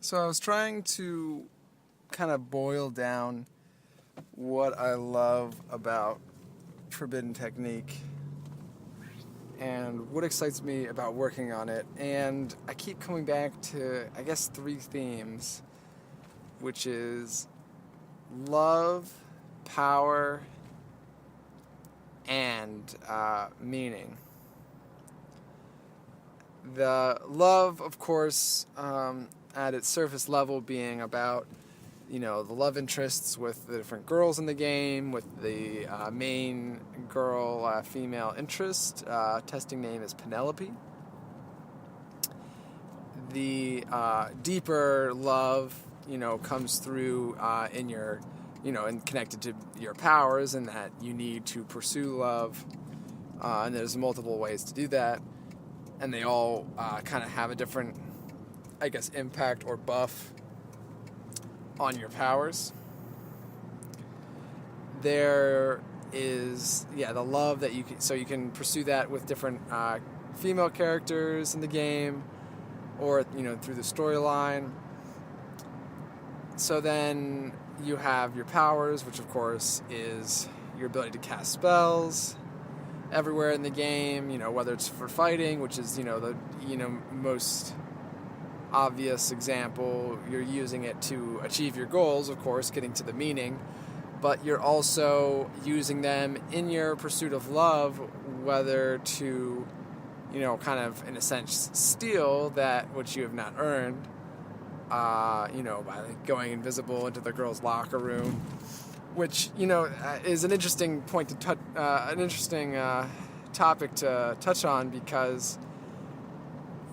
So I was trying to kind of boil down what I love about Forbidden Technique and what excites me about working on it. And I keep coming back to, I guess, three themes, which is love, power, and meaning. The love, of course, at its surface level being about, the love interests with the different girls in the game, with the main girl female interest. Testing name is Penelope. The deeper love, comes through in your, and connected to your powers, and that you need to pursue love. And there's multiple ways to do that. And they all kind of have a different, I guess, impact or buff on your powers. There is, the love that you can, so you can pursue that with different female characters in the game, or, through the storyline. So then you have your powers, which of course is your ability to cast spells everywhere in the game, whether it's for fighting, which is, the, most obvious example. You're using it to achieve your goals, of course, getting to the meaning, but you're also using them in your pursuit of love, whether to, kind of, in a sense, steal that which you have not earned, by going invisible into the girls' locker room, which, is an interesting point to an interesting topic to touch on, because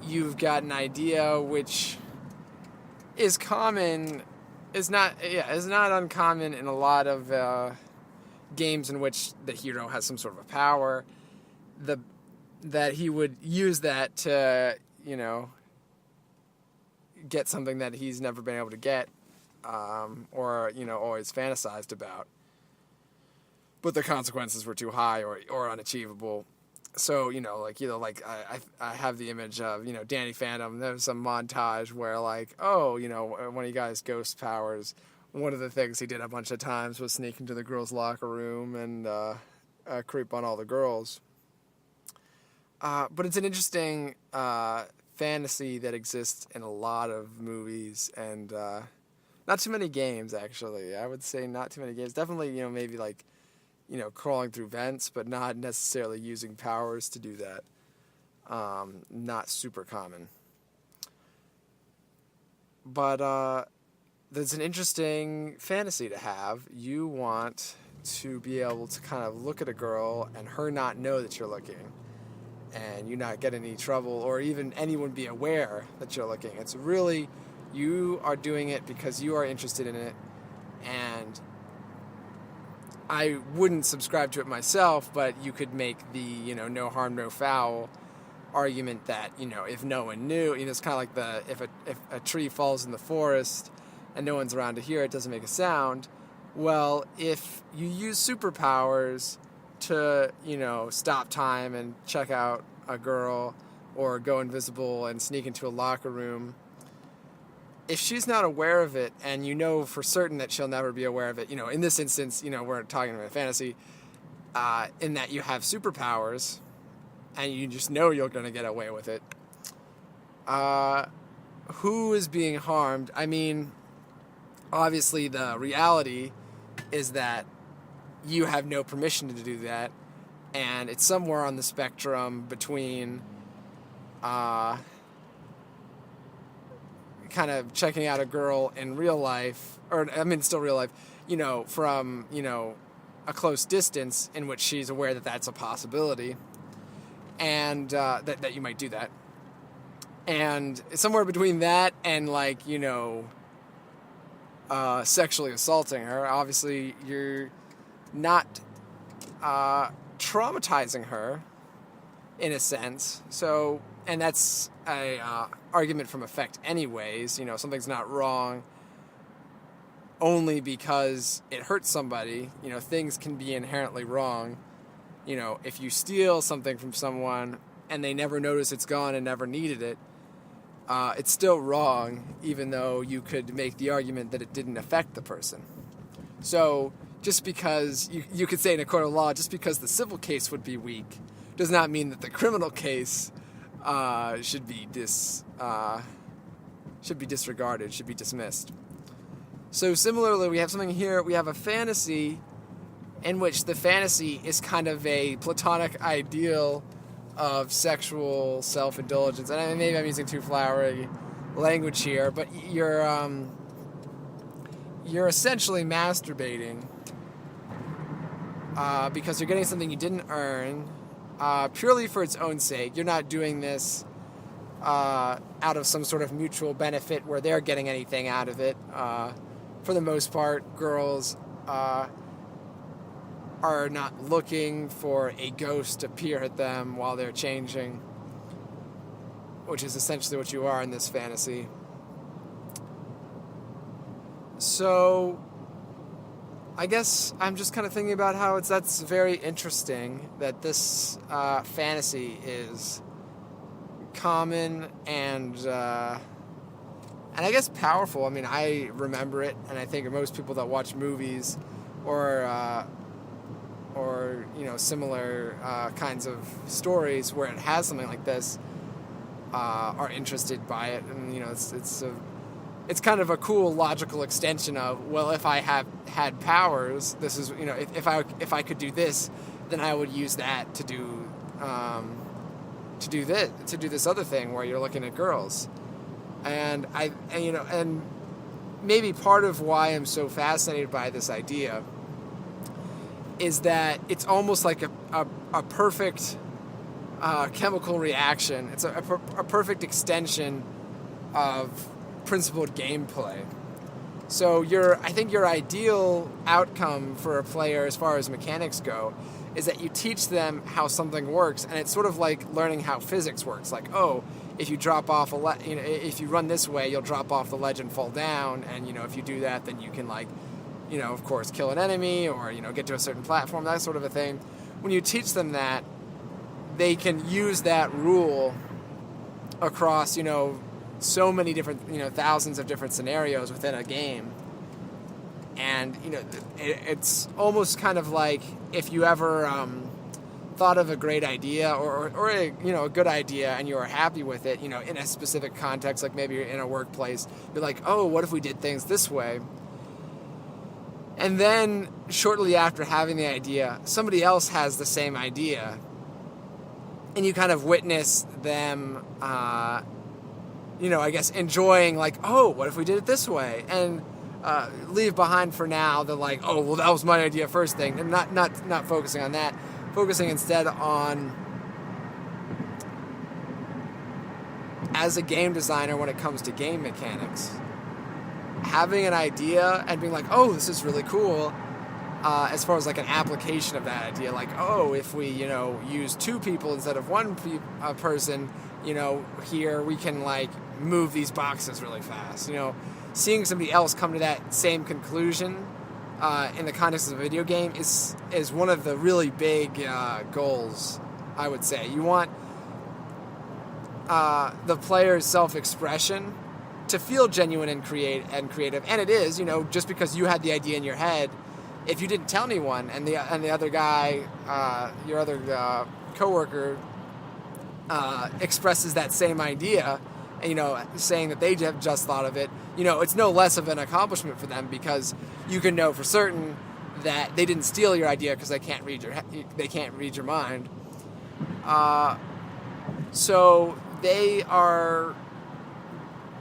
you've got an idea which is common, is not uncommon in a lot of games in which the hero has some sort of a power, that he would use that to, get something that he's never been able to get, or, always fantasized about. But the consequences were too high or unachievable. So, I have the image of, Danny Phantom. There's some montage where, one of you guys' ghost powers, one of the things he did a bunch of times was sneak into the girls' locker room and creep on all the girls. But it's an interesting fantasy that exists in a lot of movies and not too many games, actually. I would say not too many games. Definitely, maybe crawling through vents, but not necessarily using powers to do that. Not super common. But there's an interesting fantasy to have. You want to be able to kind of look at a girl and her not know that you're looking, and you not get any trouble, or even anyone be aware that you're looking. It's really, you are doing it because you are interested in it, and I wouldn't subscribe to it myself, but you could make the, no harm, no foul argument that, if no one knew, it's kind of like if a tree falls in the forest and no one's around to hear it, doesn't make a sound. Well, if you use superpowers to, stop time and check out a girl, or go invisible and sneak into a locker room, if she's not aware of it, and for certain that she'll never be aware of it, in this instance, we're talking about fantasy, in that you have superpowers, and you just know you're going to get away with it, who is being harmed? I mean, obviously the reality is that you have no permission to do that, and it's somewhere on the spectrum between kind of checking out a girl in real life, or still real life, from, a close distance in which she's aware that that's a possibility, and that you might do that. And somewhere between that and, sexually assaulting her. Obviously, you're not traumatizing her, in a sense. So, and that's a argument from effect anyways. Something's not wrong only because it hurts somebody. Things can be inherently wrong. If you steal something from someone and they never notice it's gone and never needed it, it's still wrong, even though you could make the argument that it didn't affect the person. So just because you could say in a court of law, just because the civil case would be weak, does not mean that the criminal case should be disregarded, should be dismissed. So similarly, we have something here. We have a fantasy in which the fantasy is kind of a platonic ideal of sexual self-indulgence. And maybe I'm using too flowery language here, but you're essentially masturbating because you're getting something you didn't earn purely for its own sake. You're not doing this out of some sort of mutual benefit where they're getting anything out of it. For the most part, girls are not looking for a ghost to peer at them while they're changing, which is essentially what you are in this fantasy. So I guess I'm just kind of thinking about how that's very interesting that this fantasy is common and I guess powerful. I mean, I remember it, and I think most people that watch movies or similar kinds of stories where it has something like this are interested by it, and it's kind of a cool logical extension of, well, if I had powers, this is, if I could do this, then I would use that to do this other thing where you're looking at girls. And maybe part of why I'm so fascinated by this idea is that it's almost like a perfect chemical reaction. It's a perfect extension of principled gameplay. So I think your ideal outcome for a player as far as mechanics go is that you teach them how something works, and it's sort of like learning how physics works. Like, oh, if you drop off if you run this way, you'll drop off the ledge and fall down, and if you do that, then you can of course, kill an enemy or get to a certain platform, that sort of a thing. When you teach them that, they can use that rule across so many different thousands of different scenarios within a game. And it's almost kind of like if you ever thought of a great idea or a good idea and you were happy with it, in a specific context, like maybe you're in a workplace, you're like, oh, what if we did things this way? And then shortly after having the idea, somebody else has the same idea, and you kind of witness them I guess enjoying, like, oh, what if we did it this way? And leave behind for now the like, oh, well, that was my idea first thing, and not focusing on that, focusing instead on, as a game designer when it comes to game mechanics, having an idea and being like, oh, this is really cool, as far as like an application of that idea, like, oh, if we use two people instead of one person, here we can like move these boxes really fast. Seeing somebody else come to that same conclusion in the context of a video game is one of the really big goals, I would say. You want the player's self-expression to feel genuine and creative, and it is. Just because you had the idea in your head, if you didn't tell anyone, and the other guy, your other coworker, expresses that same idea, saying that they have just thought of it, it's no less of an accomplishment for them, because you can know for certain that they didn't steal your idea because they can't read your mind. So they are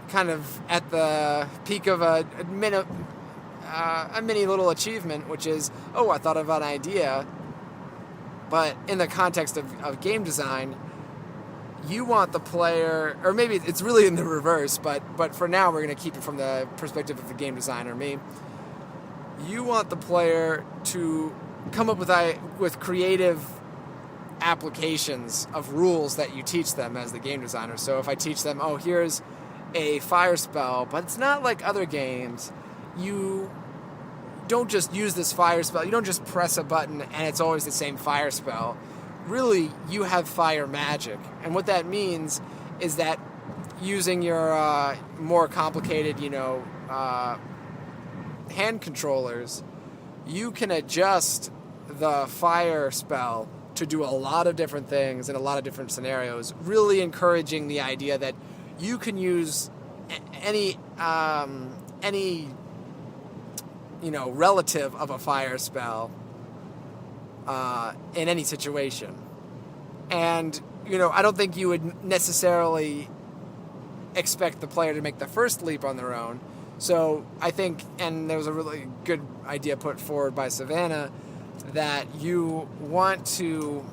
kind of at the peak of a mini little achievement, which is, oh, I thought of an idea. But in the context of game design, you want the player, or maybe it's really in the reverse, but for now we're going to keep it from the perspective of the game designer, me. You want the player to come up with creative applications of rules that you teach them as the game designer. So if I teach them, oh, here's a fire spell, but it's not like other games. You don't just use this fire spell. You don't just press a button and it's always the same fire spell. Really, you have fire magic. And what that means is that using your more complicated, hand controllers, you can adjust the fire spell to do a lot of different things in a lot of different scenarios, really encouraging the idea that you can use any relative of a fire spell in any situation. And I don't think you would necessarily expect the player to make the first leap on their own. So I think, and there was a really good idea put forward by Savannah, that you want to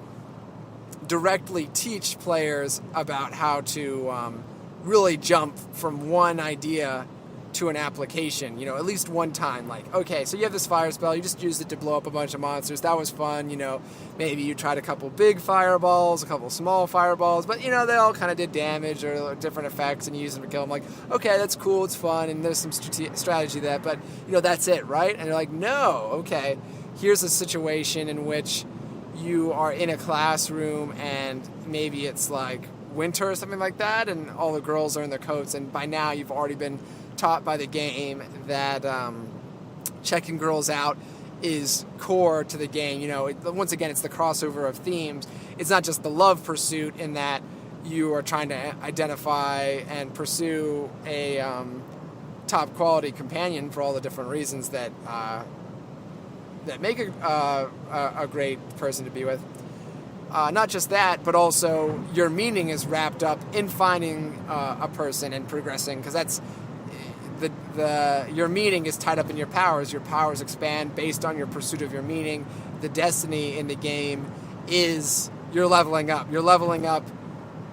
directly teach players about how to really jump from one idea to an application, at least one time. Like, okay, so you have this fire spell, you just used it to blow up a bunch of monsters. That was fun, maybe you tried a couple big fireballs, a couple small fireballs, but, they all kind of did damage or different effects, and you used them to kill them. Like, okay, that's cool, it's fun, and there's some strategy to that, but, that's it, right? And you're like, no, okay, here's a situation in which you are in a classroom, and maybe it's like winter or something like that, and all the girls are in their coats, and by now you've already been taught by the game that checking girls out is core to the game. Once again, it's the crossover of themes. It's not just the love pursuit in that you are trying to identify and pursue a top quality companion for all the different reasons that make a great person to be with. Not just that, but also your meaning is wrapped up in finding a person and progressing, because that's your meaning is tied up in your powers. Your powers expand based on your pursuit of your meaning. The destiny in the game is you're leveling up. Your leveling up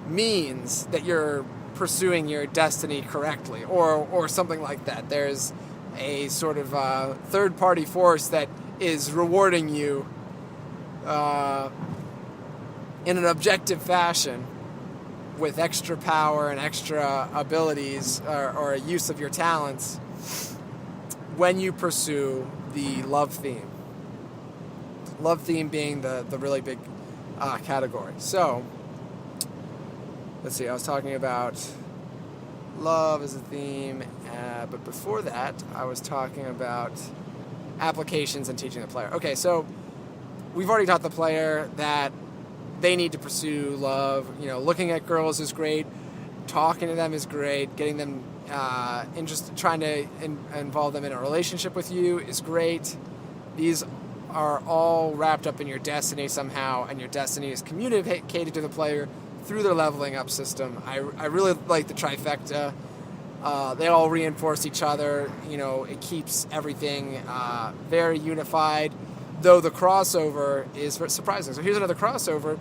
means that you're pursuing your destiny correctly, or something like that. There's a sort of third-party force that is rewarding you in an objective fashion with extra power and extra abilities or a use of your talents when you pursue the love theme. Love theme being the really big category. So, let's see, I was talking about love as a theme, but before that, I was talking about applications and teaching the player. Okay, so we've already taught the player that they need to pursue love. Looking at girls is great. Talking to them is great. Getting them interested, trying to involve them in a relationship with you is great. These are all wrapped up in your destiny somehow, and your destiny is communicated to the player through their leveling up system. I really like the trifecta. They all reinforce each other. It keeps everything very unified, though the crossover is surprising. So here's another crossover.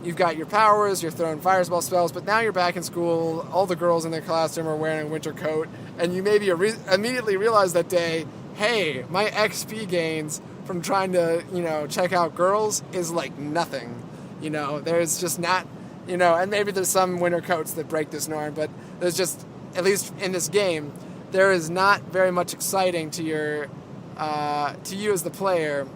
You've got your powers, you're throwing fireball spells, but now you're back in school, all the girls in their classroom are wearing a winter coat, and you maybe immediately realize that day, hey, my XP gains from trying to, check out girls is like nothing. There's just not, and maybe there's some winter coats that break this norm, but there's just, at least in this game, there is not very much exciting to you as the player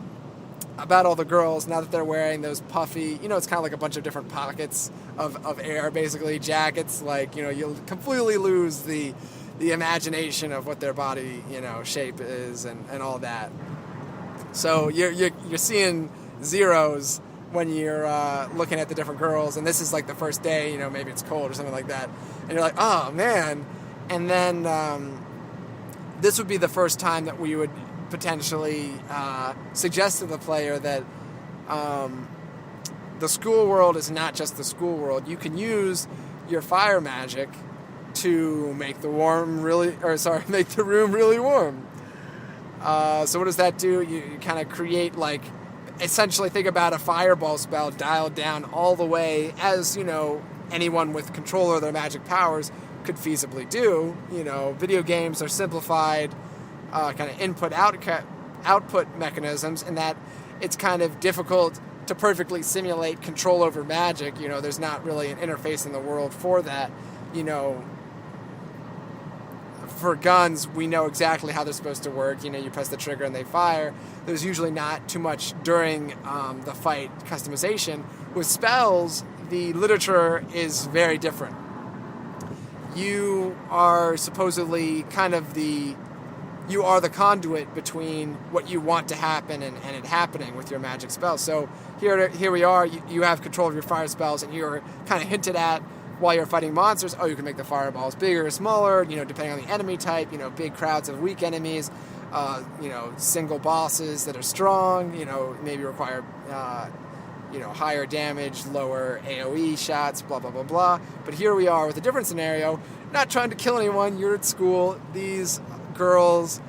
about all the girls now that they're wearing those puffy, it's kind of like a bunch of different pockets of air, basically, jackets. Like, you'll completely lose the imagination of what their body, shape is and all that. So you're seeing zeros when you're looking at the different girls, and this is like the first day, maybe it's cold or something like that, and you're like, oh man. And then this would be the first time that we would potentially suggest to the player that the school world is not just the school world. You can use your fire magic to make the room really warm. So what does that do? You kind of create, like, essentially think about a fireball spell dialed down all the way, as anyone with control of their magic powers could feasibly do. Video games are simplified kind of input-output mechanisms, in that it's kind of difficult to perfectly simulate control over magic. There's not really an interface in the world for that. For guns, we know exactly how they're supposed to work. You press the trigger and they fire. There's usually not too much during the fight customization. With spells, the literature is very different. you are supposedly kind of you are the conduit between what you want to happen and it happening with your magic spell. So here we are, you have control of your fire spells, and you're kind of hinted at while you're fighting monsters, oh, you can make the fireballs bigger or smaller, depending on the enemy type, big crowds of weak enemies, single bosses that are strong, maybe require, higher damage, lower AoE shots, blah, blah, blah, blah. But here we are with a different scenario, not trying to kill anyone, you're at school, these girls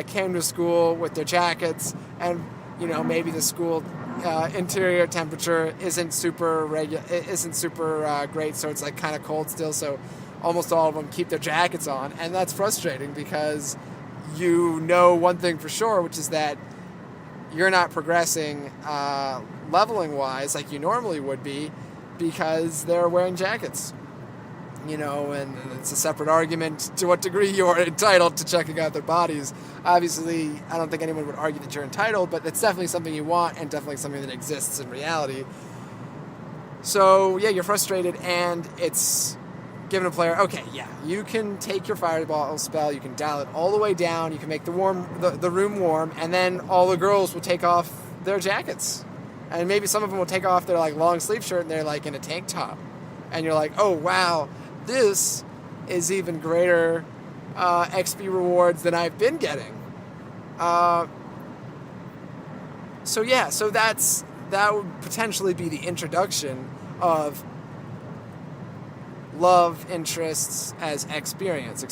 came to school with their jackets, and, maybe the school interior temperature isn't super great, so it's like kind of cold still, so almost all of them keep their jackets on, and that's frustrating because one thing for sure, which is that you're not progressing leveling wise like you normally would be because they're wearing jackets, and it's a separate argument to what degree you are entitled to checking out their bodies. Obviously, I don't think anyone would argue that you're entitled, but it's definitely something you want and definitely something that exists in reality. So, yeah, you're frustrated, and it's giving a player, okay, yeah, you can take your fireball spell, you can dial it all the way down, you can make the room warm, and then all the girls will take off their jackets. And maybe some of them will take off their long sleeve shirt and they're in a tank top. And you're like, oh, wow, this is even greater XP rewards than I've been getting. So that would potentially be the introduction of love interests as experience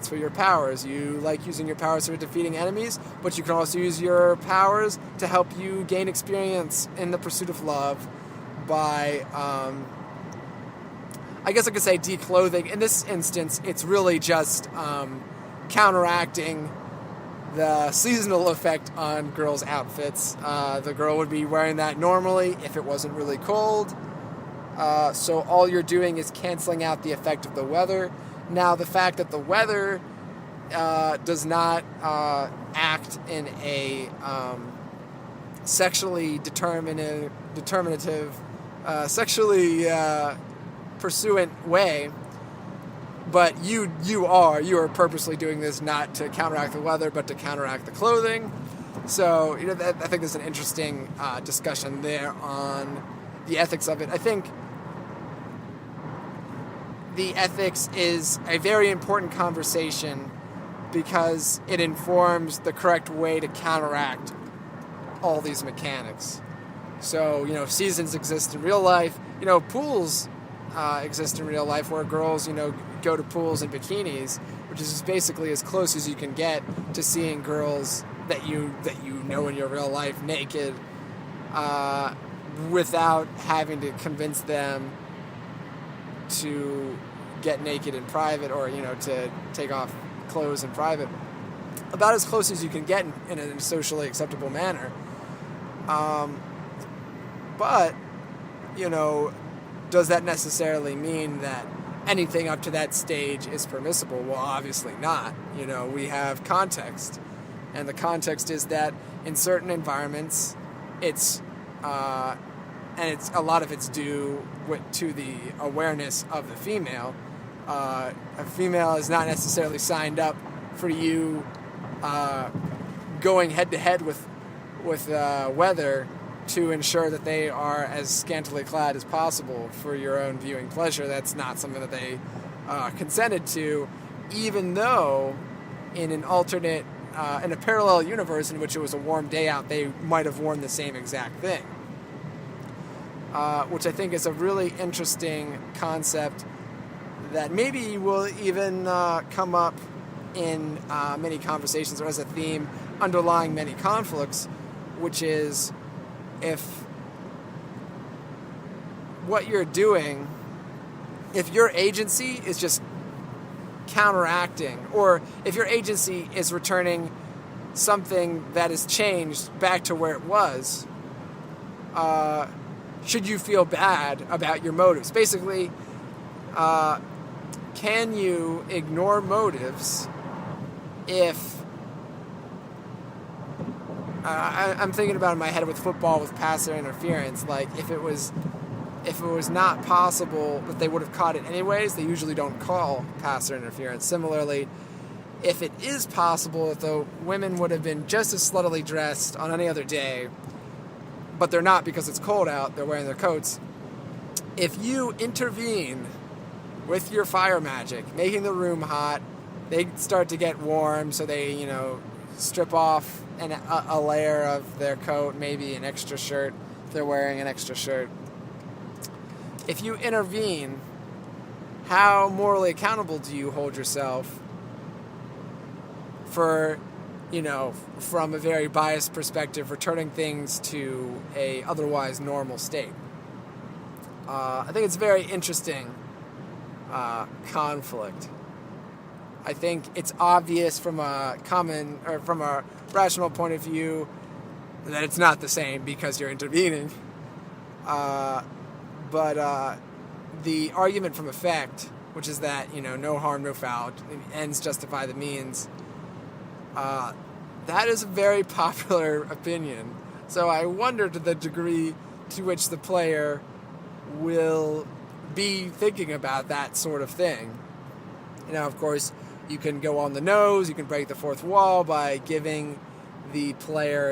for your powers. You like using your powers for defeating enemies, but you can also use your powers to help you gain experience in the pursuit of love by I guess I could say declothing. In this instance, it's really just counteracting the seasonal effect on girls' outfits. The girl would be wearing that normally if it wasn't really cold. So all you're doing is canceling out the effect of the weather. Now, the fact that the weather does not act in a sexually determinative, sexually pursuant way, but you are purposely doing this not to counteract the weather, but to counteract the clothing. So I think there's an interesting discussion there on the ethics of it. I think the ethics is a very important conversation because it informs the correct way to counteract all these mechanics. So, seasons exist in real life. Pools exist in real life where girls, go to pools in bikinis, which is just basically as close as you can get to seeing girls that you know in your real life naked, without having to convince them to get naked in private or, to take off clothes in private. About as close as you can get in a socially acceptable manner. But, does that necessarily mean that anything up to that stage is permissible? Well, obviously not. We have context. And the context is that in certain environments, it's a lot of it's due to the awareness of the female. A female is not necessarily signed up for you going head to head with weather to ensure that they are as scantily clad as possible for your own viewing pleasure. That's not something that they consented to, even though in an alternate, in a parallel universe in which it was a warm day out, they might have worn the same exact thing. Which I think is a really interesting concept that maybe will even come up in many conversations or as a theme underlying many conflicts, which is if what you're doing, if your agency is just counteracting, or if your agency is returning something that has changed back to where it was, should you feel bad about your motives? Basically, can you ignore motives if I'm thinking about it in my head with football with pass interference, like if it was if it was not possible that they would have caught it anyways, they usually don't call pass or interference. Similarly, if it is possible that the women would have been just as sluttily dressed on any other day, but they're not because it's cold out, they're wearing their coats, if you intervene with your fire magic, making the room hot, they start to get warm, so they, strip off a layer of their coat, maybe an extra shirt, if they're wearing an extra shirt. If you intervene, how morally accountable do you hold yourself for, from a very biased perspective, returning things to a otherwise normal state? I think it's a very interesting conflict. I think it's obvious from a rational point of view that it's not the same because you're intervening. But the argument from effect, which is that, no harm, no foul, ends justify the means, that is a very popular opinion. So I wonder to the degree to which the player will be thinking about that sort of thing. Of course, you can go on the nose, you can break the fourth wall by giving the player,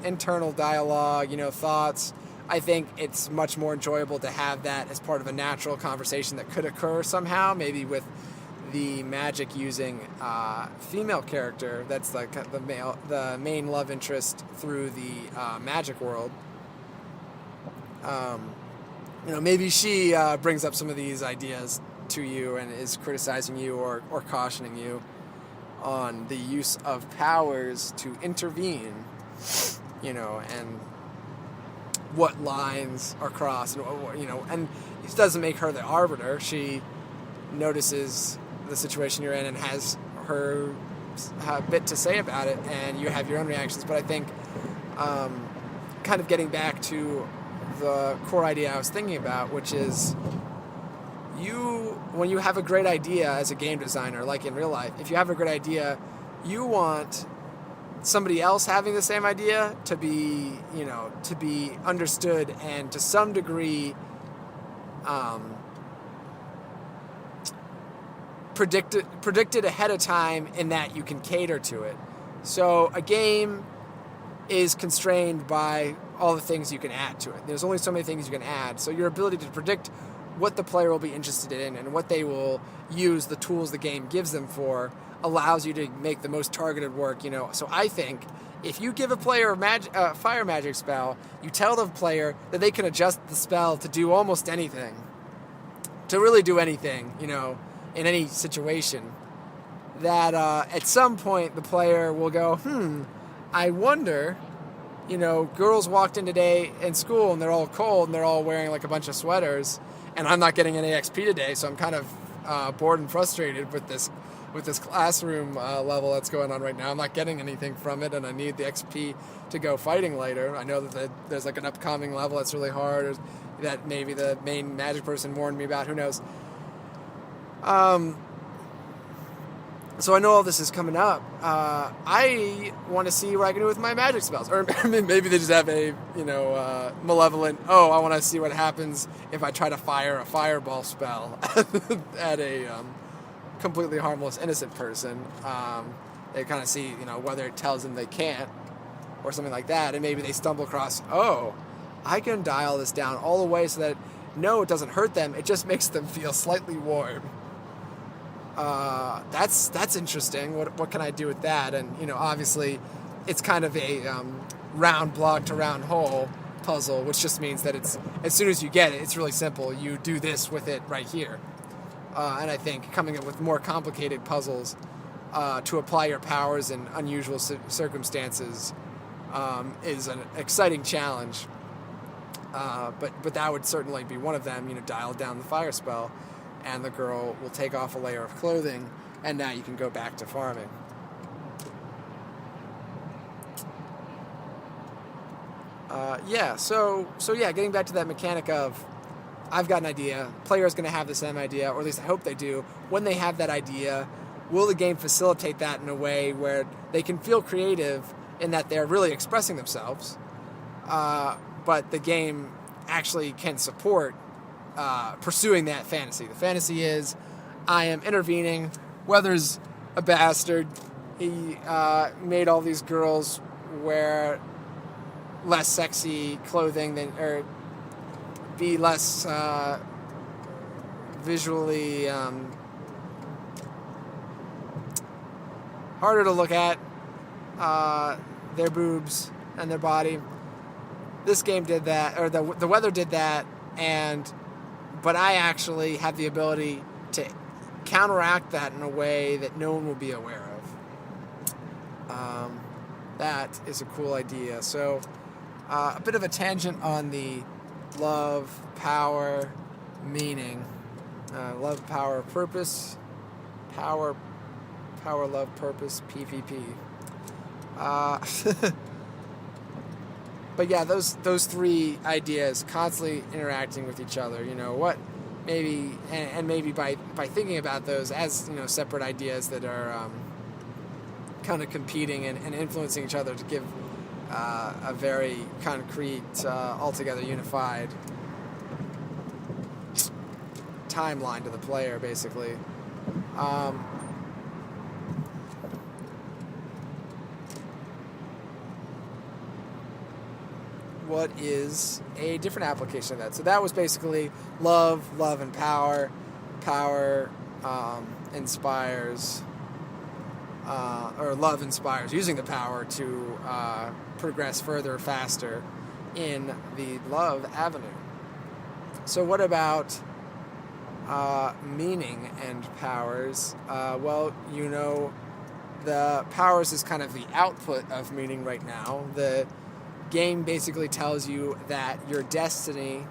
internal dialogue, thoughts. I think it's much more enjoyable to have that as part of a natural conversation that could occur somehow, maybe with the magic using female character that's like the main love interest through the magic world. Maybe she brings up some of these ideas to you and is criticizing you or cautioning you on the use of powers to intervene, and what lines are crossed, and it doesn't make her the arbiter. She notices the situation you're in and has her bit to say about it, and you have your own reactions. But I think kind of getting back to the core idea I was thinking about, which is when you have a great idea as a game designer, like in real life, if you have a great idea, you want somebody else having the same idea to be understood and to some degree predicted ahead of time, in that you can cater to it. So a game is constrained by all the things you can add to it. There's only so many things you can add. So your ability to predict what the player will be interested in and what they will use the tools the game gives them for allows you to make the most targeted work. So I think if you give a player a fire magic spell, you tell the player that they can adjust the spell to do almost anything, to really do anything, in any situation. That at some point the player will go, I wonder, girls walked in today in school and they're all cold and they're all wearing like a bunch of sweaters, and I'm not getting any XP today, so I'm kind of bored and frustrated with this classroom level that's going on right now. I'm not getting anything from it, and I need the XP to go fighting later. I know that there's like an upcoming level that's really hard, or that maybe the main magic person warned me about. Who knows? So I know all this is coming up. I want to see what I can do with my magic spells. Or maybe they just have a, malevolent, I want to see what happens if I try to fire a fireball spell at a completely harmless, innocent person. They kind of see, whether it tells them they can't or something like that. And maybe they stumble across, I can dial this down all the way so that, no, it doesn't hurt them. It just makes them feel slightly warm. That's interesting. What can I do with that? And obviously, it's kind of a round block to round hole puzzle, which just means that it's as soon as you get it, it's really simple. You do this with it right here. And I think coming up with more complicated puzzles to apply your powers in unusual circumstances is an exciting challenge. But that would certainly be one of them. Dial down the fire spell, and the girl will take off a layer of clothing, and now you can go back to farming. Getting back to that mechanic of, I've got an idea, player's going to have the same idea, or at least I hope they do. When they have that idea, will the game facilitate that in a way where they can feel creative in that they're really expressing themselves, but the game actually can support pursuing that fantasy. The fantasy is, I am intervening. Weather's a bastard. He made all these girls wear less sexy clothing or be less visually harder to look at, their boobs and their body. This game did that, or the weather did that, but I actually have the ability to counteract that in a way that no one will be aware of. That is a cool idea. So, a bit of a tangent on the love, power, meaning. Love, power, purpose. Power, love, purpose, PvP. But yeah, those three ideas constantly interacting with each other. What maybe, and maybe by thinking about those as separate ideas that are kind of competing and influencing each other to give a very concrete, altogether unified timeline to the player, basically. What is a different application of that? So that was basically love and power. Power inspires, or love inspires using the power to progress further, faster in the love avenue. So what about meaning and powers? Well, the powers is kind of the output of meaning right now. The game basically tells you that your destiny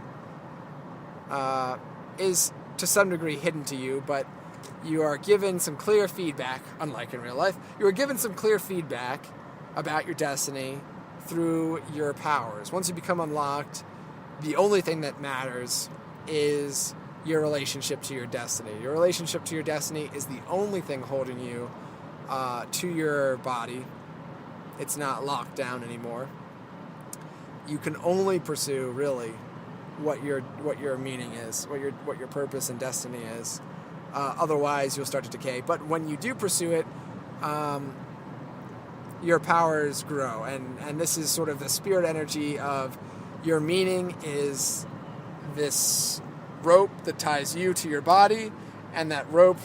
is to some degree hidden to you, but you are given some clear feedback, unlike in real life. You are given some clear feedback about your destiny through your powers. Once you become unlocked, the only thing that matters is your relationship to your destiny. Your relationship to your destiny is the only thing holding you to your body. It's not locked down anymore. You can only pursue really what your meaning is, what your purpose and destiny is. Otherwise, you'll start to decay. But when you do pursue it, your powers grow, and this is sort of the spirit energy of your meaning is this rope that ties you to your body, and that rope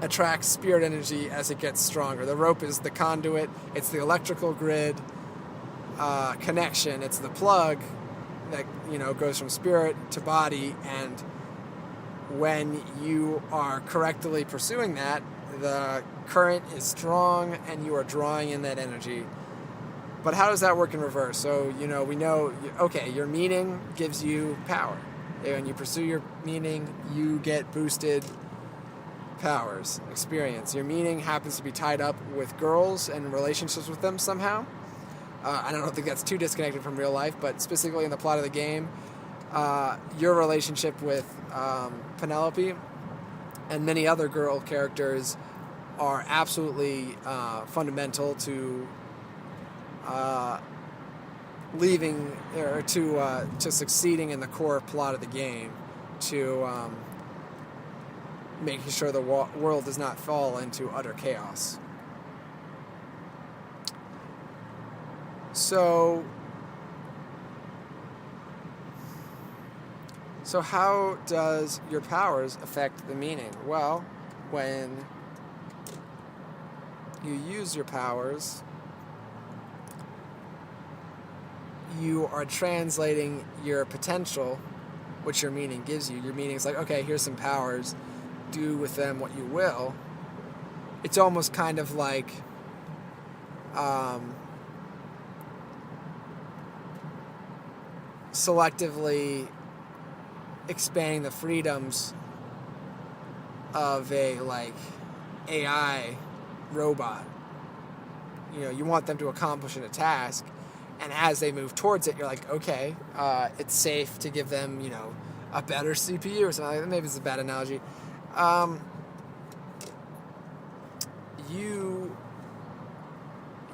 attracts spirit energy as it gets stronger. The rope is the conduit, it's the electrical grid connection, it's the plug that goes from spirit to body, and when you are correctly pursuing that, the current is strong and you are drawing in that energy. But how does that work in reverse? So, we know, okay, your meaning gives you power. When you pursue your meaning, you get boosted powers, experience. Your meaning happens to be tied up with girls and relationships with them somehow. I don't think that's too disconnected from real life, but specifically in the plot of the game, your relationship with Penelope and many other girl characters are absolutely fundamental to leaving or to succeeding in the core plot of the game, to making sure the world does not fall into utter chaos. So how does your powers affect the meaning? Well, when you use your powers, you are translating your potential, which your meaning gives you. Your meaning is like, okay, here's some powers, do with them what you will. It's almost kind of like selectively expanding the freedoms of a AI robot. You want them to accomplish a task, and as they move towards it, you're like, okay, it's safe to give them, a better CPU or something like that. Maybe it's a bad analogy.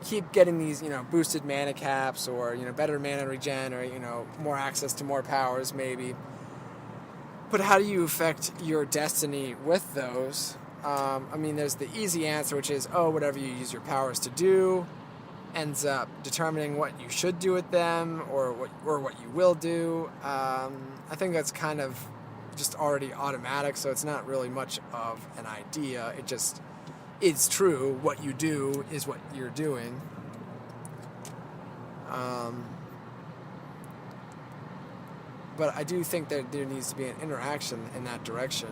keep getting these, boosted mana caps, or, better mana regen, or, more access to more powers maybe. But how do you affect your destiny with those? There's the easy answer, which is, whatever you use your powers to do ends up determining what you should do with them, or what you will do. I think that's kind of just already automatic, so it's not really much of an idea. It just is true. What you do is what you're doing. But I do think that there needs to be an interaction in that direction.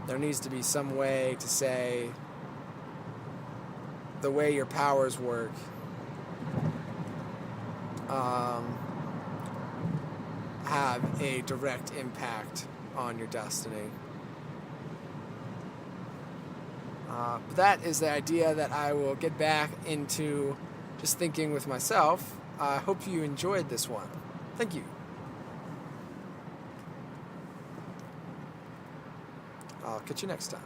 There needs to be some way to say the way your powers work have a direct impact on your destiny. That is the idea that I will get back into just thinking with myself. I hope you enjoyed this one. Thank you. I'll catch you next time.